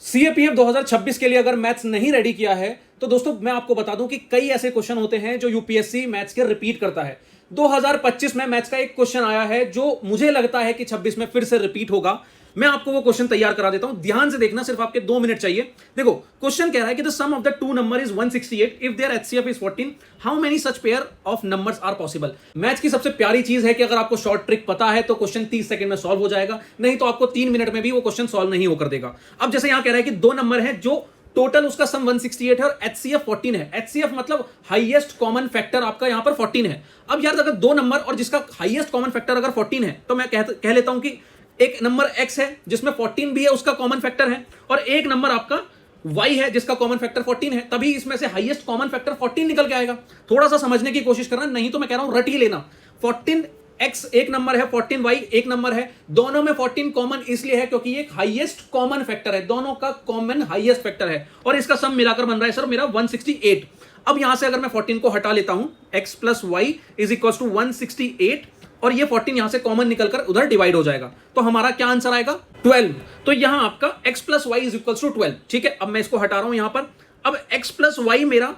CAPF 2026 के लिए अगर मैथ्स नहीं रेडी किया है तो दोस्तों मैं आपको बता दूं कि कई ऐसे क्वेश्चन होते हैं जो यूपीएससी मैथ्स के रिपीट करता है। 2025 में मैथ्स का एक क्वेश्चन आया है जो मुझे लगता है कि 26 में फिर से रिपीट होगा। मैं आपको वो क्वेश्चन तैयार करा देता हूं, ध्यान से देखना, सिर्फ आपके 2 मिनट चाहिए। देखो क्वेश्चन कह रहा है कि the sum of the two number is 168 if there HCF is 14, how many such pair of numbers are possible. Maths की सबसे प्यारी चीज है कि अगर आपको शॉर्ट ट्रिक पता है तो क्वेश्चन 30 सेकंड में सॉल्व हो जाएगा, नहीं तो आपको 3 मिनट में भी वो क्वेश्चन सॉल्व नहीं होकर देगा। अब जैसे यहां कह रहा है कि दो नंबर है जो टोटल उसका सम 168 है और एचसीएफ 14 है। एचसीएफ मतलब हाईएस्ट कॉमन फैक्टर आपका यहां पर 14 है। अब यार अगर दो नंबर और जिसका हाईएस्ट कॉमन फैक्टर अगर 14 है तो मैं कह लेता हूं कि एक नंबर x है जिसमें 14 भी है, उसका कॉमन फैक्टर है, और एक नंबर आपका y है जिसका कॉमन फैक्टर 14 है, तभी इसमें से हाईएस्ट कॉमन फैक्टर 14 निकल के आएगा। थोड़ा सा समझने की कोशिश करना, नहीं तो मैं कह रहा हूं रट ही लेना। 14x एक नंबर है, 14y एक नंबर है, दोनों में 14 कॉमन इसलिए है क्योंकि ये हाईएस्ट कॉमन फैक्टर है, दोनों का कॉमन हाईएस्ट फैक्टर है, और इसका सम मिलाकर बन रहा है सर मेरा 168। अब यहां से अगर मैं 14 को हटा लेता हूं, x plus y is equal to 168, और ये 14 यहां से कॉमन निकलकर उधर डिवाइड हो जाएगा, तो हमारा क्या आंसर आएगा 12। तो यहां आपका x plus y is equal to 12। ठीक है, अब मैं इसको हटा रहा हूं यहां पर। अब x प्लस वाई मेरा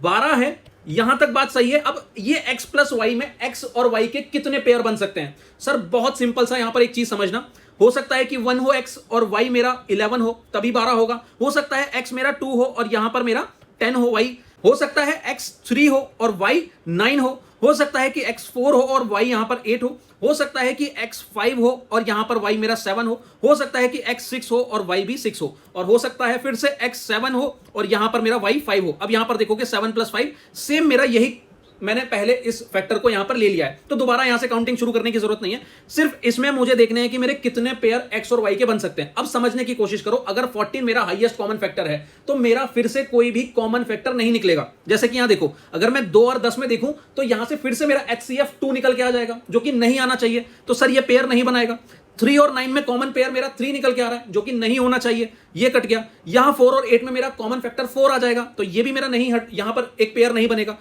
12 है, यहां तक बात सही है। अब ये x प्लस वाई में x और y के कितने पेयर बन सकते हैं? सर बहुत सिंपल सा, यहां पर एक चीज समझना, हो सकता है कि 1 हो x और y मेरा 11 हो, तभी 12 होगा। हो सकता है x मेरा 2 हो और यहां पर मेरा 10 हो y। हो सकता है x 3 हो और y 9 हो सकता है कि x 4 हो और y यहां पर 8 हो सकता है कि x 5 हो और यहां पर y मेरा 7 हो सकता है कि x 6 हो और y भी 6 हो, और हो सकता है फिर से x 7 हो और यहां पर मेरा y 5 हो। अब यहां पर देखो कि 7 प्लस 5 सेम मेरा यही, मैंने पहले इस फैक्टर को यहां पर ले लिया है, तो दोबारा यहां से काउंटिंग शुरू करने की जरूरत नहीं है। सिर्फ इसमें मुझे देखने हैं कि मेरे कितने पेयर x और y के बन सकते हैं। अब समझने की कोशिश करो, अगर 14 मेरा हाईएस्ट कॉमन फैक्टर है तो मेरा फिर से कोई भी कॉमन फैक्टर नहीं निकलेगा। जैसे कि यहां देखो, अगर मैं 2 और 10 में देखूं तो यहां से फिर से मेरा HCF 2 निकल के आ जाएगा, जो कि नहीं आना चाहिए, तो सर ये पेयर नहीं बनाएगा। 3 और 9 में कॉमन पेयर मेरा 3 निकल के आ रहा है, जो कि नहीं होना चाहिए, ये कट गया। यहां 4 और 8 में मेरा कॉमन फैक्टर 4 आ जाएगा, तो ये भी मेरा नहीं यहां पर एक पेयर नहीं बनेगा।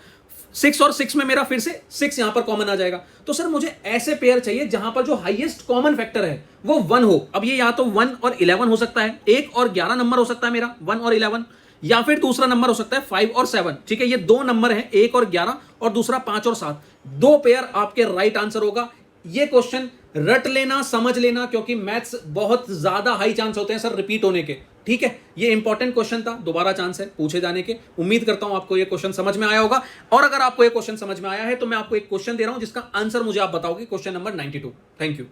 6 और 6 में मेरा फिर से 6 यहां पर कॉमन आ जाएगा। तो सर मुझे ऐसे पेयर चाहिए जहां पर जो हाईएस्ट कॉमन फैक्टर है वो 1 हो। अब ये या तो 1 और 11 हो सकता है, 1 और 11 नंबर हो सकता है मेरा, 1 और 11, या फिर दूसरा नंबर हो सकता है 5 और 7। ठीक है, ये दो नंबर हैं, 1 और 11, और दूसरा 5 और 7। दो पेयर आपके राइट आंसर होगा। ये क्वेश्चन रट लेना, समझ लेना, क्योंकि मैथ्स बहुत ज्यादा हाई चांस होते हैं सर रिपीट होने के। ठीक है, ये इंपॉर्टेंट क्वेश्चन था, दोबारा चांस है पूछे जाने के। उम्मीद करता हूं आपको ये क्वेश्चन समझ में आया होगा, और अगर आपको ये क्वेश्चन समझ में आया है तो मैं आपको एक क्वेश्चन दे रहा हूं जिसका आंसर मुझे आप बताओगे, क्वेश्चन नंबर 92। Thank you.